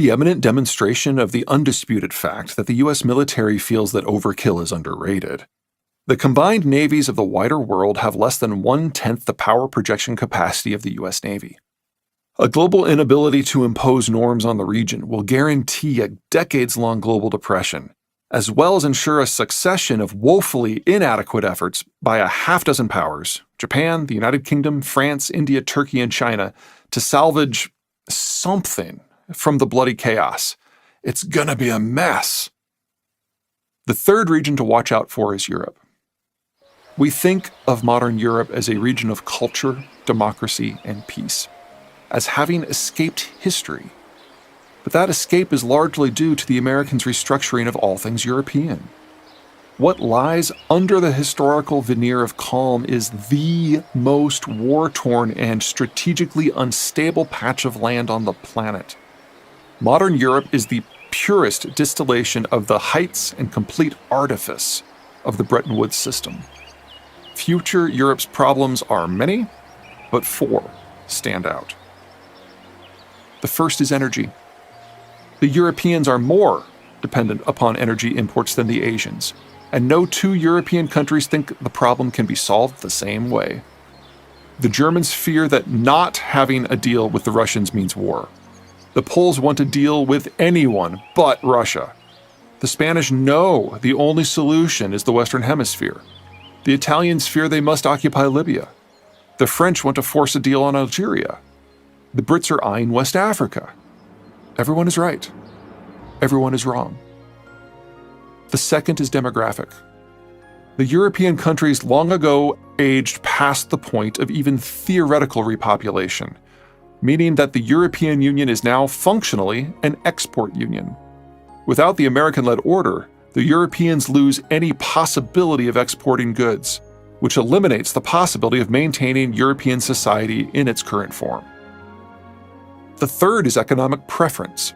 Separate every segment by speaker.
Speaker 1: The eminent demonstration of the undisputed fact that the U.S. military feels that overkill is underrated. The combined navies of the wider world have less than 1/10 the power projection capacity of the U.S. Navy. A global inability to impose norms on the region will guarantee a decades-long global depression, as well as ensure a succession of woefully inadequate efforts by a half-dozen powers, Japan, the United Kingdom, France, India, Turkey, and China, to salvage something from the bloody chaos. It's gonna be a mess. The third region to watch out for is Europe. We think of modern Europe as a region of culture, democracy, and peace, as having escaped history. But that escape is largely due to the Americans' restructuring of all things European. What lies under the historical veneer of calm is the most war-torn and strategically unstable patch of land on the planet. Modern Europe is the purest distillation of the heights and complete artifice of the Bretton Woods system. Future Europe's problems are many, but 4 stand out. The first is energy. The Europeans are more dependent upon energy imports than the Asians, and no 2 European countries think the problem can be solved the same way. The Germans fear that not having a deal with the Russians means war. The Poles want to deal with anyone but Russia. The Spanish know the only solution is the Western Hemisphere. The Italians fear they must occupy Libya. The French want to force a deal on Algeria. The Brits are eyeing West Africa. Everyone is right. Everyone is wrong. The second is demographic. The European countries long ago aged past the point of even theoretical repopulation, meaning that the European Union is now functionally an export union. Without the American-led order, the Europeans lose any possibility of exporting goods, which eliminates the possibility of maintaining European society in its current form. The third is economic preference.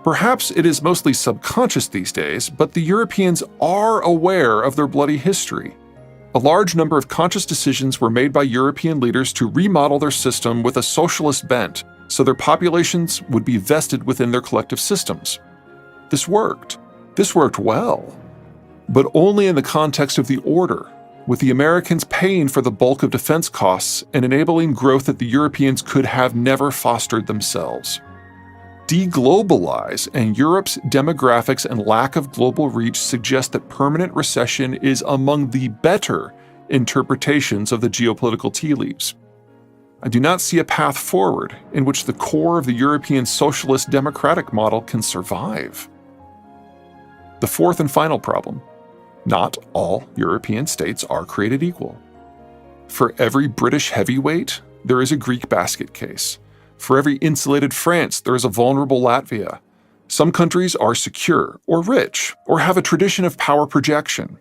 Speaker 1: Perhaps it is mostly subconscious these days, but the Europeans are aware of their bloody history. A large number of conscious decisions were made by European leaders to remodel their system with a socialist bent, so their populations would be vested within their collective systems. This worked. This worked well. But only in the context of the order, with the Americans paying for the bulk of defense costs and enabling growth that the Europeans could have never fostered themselves. Deglobalize, and Europe's demographics and lack of global reach suggest that permanent recession is among the better interpretations of the geopolitical tea leaves. I do not see a path forward in which the core of the European socialist democratic model can survive. The fourth and final problem: not all European states are created equal. For every British heavyweight, there is a Greek basket case. For every insulated France, there is a vulnerable Latvia. Some countries are secure or rich or have a tradition of power projection.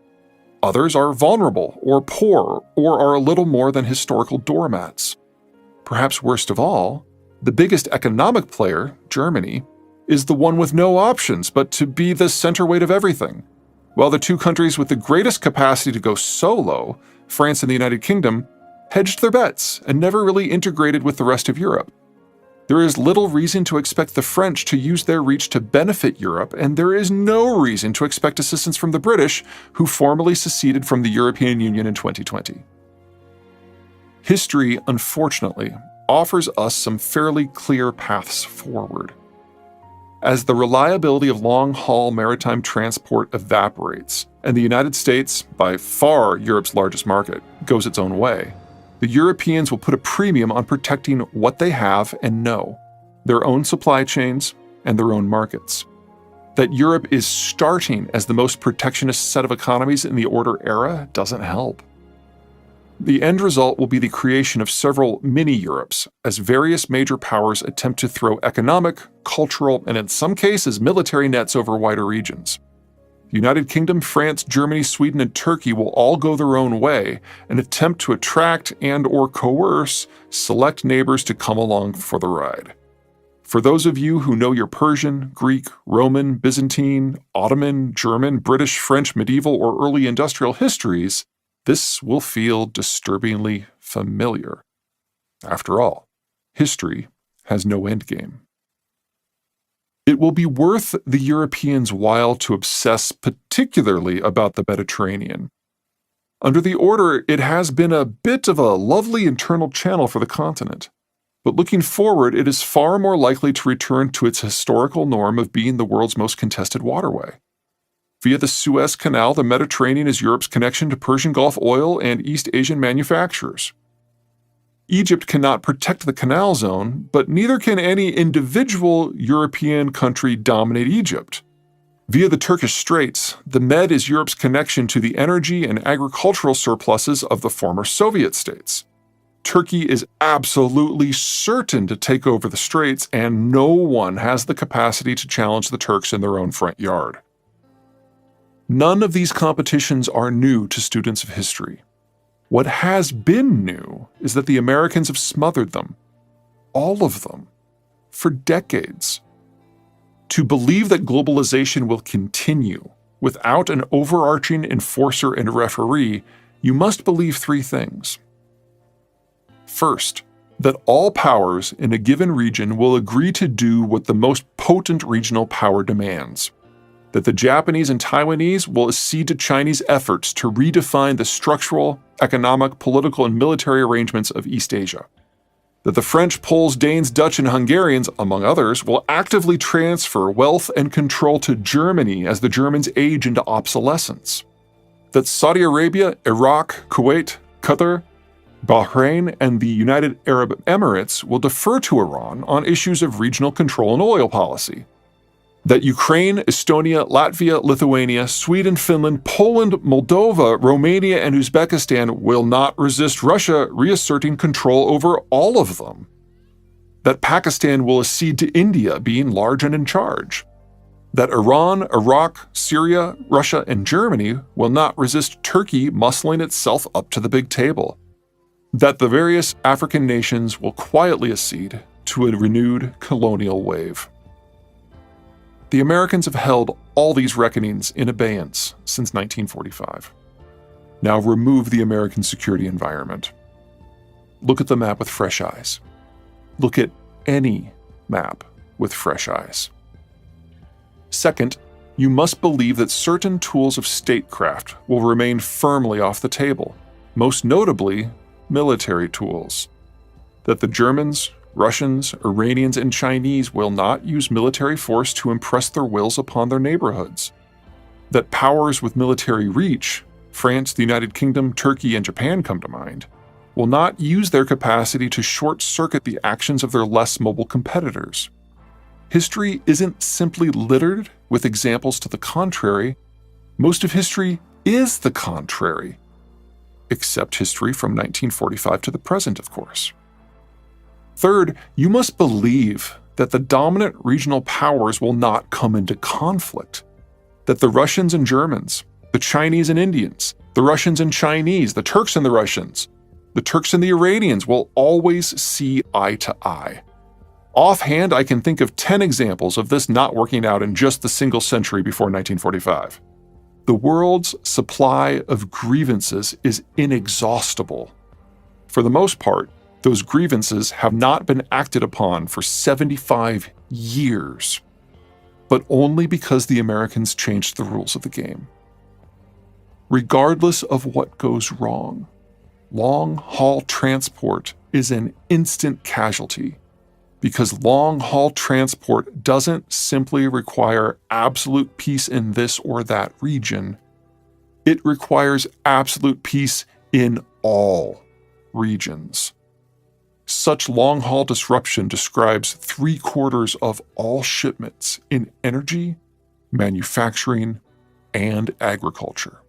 Speaker 1: Others are vulnerable or poor or are a little more than historical doormats. Perhaps worst of all, the biggest economic player, Germany, is the one with no options but to be the centerweight of everything. While the 2 countries with the greatest capacity to go solo, France and the United Kingdom, hedged their bets and never really integrated with the rest of Europe. There is little reason to expect the French to use their reach to benefit Europe, and there is no reason to expect assistance from the British, who formally seceded from the European Union in 2020. History, unfortunately, offers us some fairly clear paths forward. As the reliability of long-haul maritime transport evaporates, and the United States, by far Europe's largest market, goes its own way, the Europeans will put a premium on protecting what they have and know, their own supply chains and their own markets. That Europe is starting as the most protectionist set of economies in the order era doesn't help. The end result will be the creation of several mini-Europes as various major powers attempt to throw economic, cultural, and in some cases military nets over wider regions. The United Kingdom, France, Germany, Sweden, and Turkey will all go their own way and attempt to attract and/or coerce select neighbors to come along for the ride. For those of you who know your Persian, Greek, Roman, Byzantine, Ottoman, German, British, French, medieval, or early industrial histories, this will feel disturbingly familiar. After all, history has no endgame. It will be worth the Europeans' while to obsess particularly about the Mediterranean. Under the order, it has been a bit of a lovely internal channel for the continent. But looking forward, it is far more likely to return to its historical norm of being the world's most contested waterway. Via the Suez Canal, the Mediterranean is Europe's connection to Persian Gulf oil and East Asian manufacturers. Egypt cannot protect the canal zone, but neither can any individual European country dominate Egypt. Via the Turkish Straits, the Med is Europe's connection to the energy and agricultural surpluses of the former Soviet states. Turkey is absolutely certain to take over the Straits, and no one has the capacity to challenge the Turks in their own front yard. None of these competitions are new to students of history. What has been new is that the Americans have smothered them, all of them, for decades. To believe that globalization will continue without an overarching enforcer and referee, you must believe three things. First, that all powers in a given region will agree to do what the most potent regional power demands. That the Japanese and Taiwanese will accede to Chinese efforts to redefine the structural, economic, political, and military arrangements of East Asia. That the French, Poles, Danes, Dutch, and Hungarians, among others, will actively transfer wealth and control to Germany as the Germans age into obsolescence. That Saudi Arabia, Iraq, Kuwait, Qatar, Bahrain, and the United Arab Emirates will defer to Iran on issues of regional control and oil policy. That Ukraine, Estonia, Latvia, Lithuania, Sweden, Finland, Poland, Moldova, Romania, and Uzbekistan will not resist Russia reasserting control over all of them. That Pakistan will accede to India being large and in charge. That Iran, Iraq, Syria, Russia, and Germany will not resist Turkey muscling itself up to the big table. That the various African nations will quietly accede to a renewed colonial wave. The Americans have held all these reckonings in abeyance since 1945. Now remove the American security environment. Look at the map with fresh eyes. Look at any map with fresh eyes. Second, you must believe that certain tools of statecraft will remain firmly off the table, most notably military tools. That the Germans, Russians, Iranians, and Chinese will not use military force to impress their wills upon their neighborhoods. That powers with military reach, France, the United Kingdom, Turkey, and Japan come to mind, will not use their capacity to short-circuit the actions of their less mobile competitors. History isn't simply littered with examples to the contrary. Most of history is the contrary, except history from 1945 to the present, of course. Third, you must believe that the dominant regional powers will not come into conflict, that the Russians and Germans, the Chinese and Indians, the Russians and Chinese, the Turks and the Russians, the Turks and the Iranians will always see eye to eye. Offhand, I can think of 10 examples of this not working out in just the single century before 1945. The world's supply of grievances is inexhaustible. For the most part, those grievances have not been acted upon for 75 years, but only because the Americans changed the rules of the game. Regardless of what goes wrong, long-haul transport is an instant casualty because long-haul transport doesn't simply require absolute peace in this or that region. It requires absolute peace in all regions. Such long-haul disruption describes 3/4 of all shipments in energy, manufacturing, and agriculture.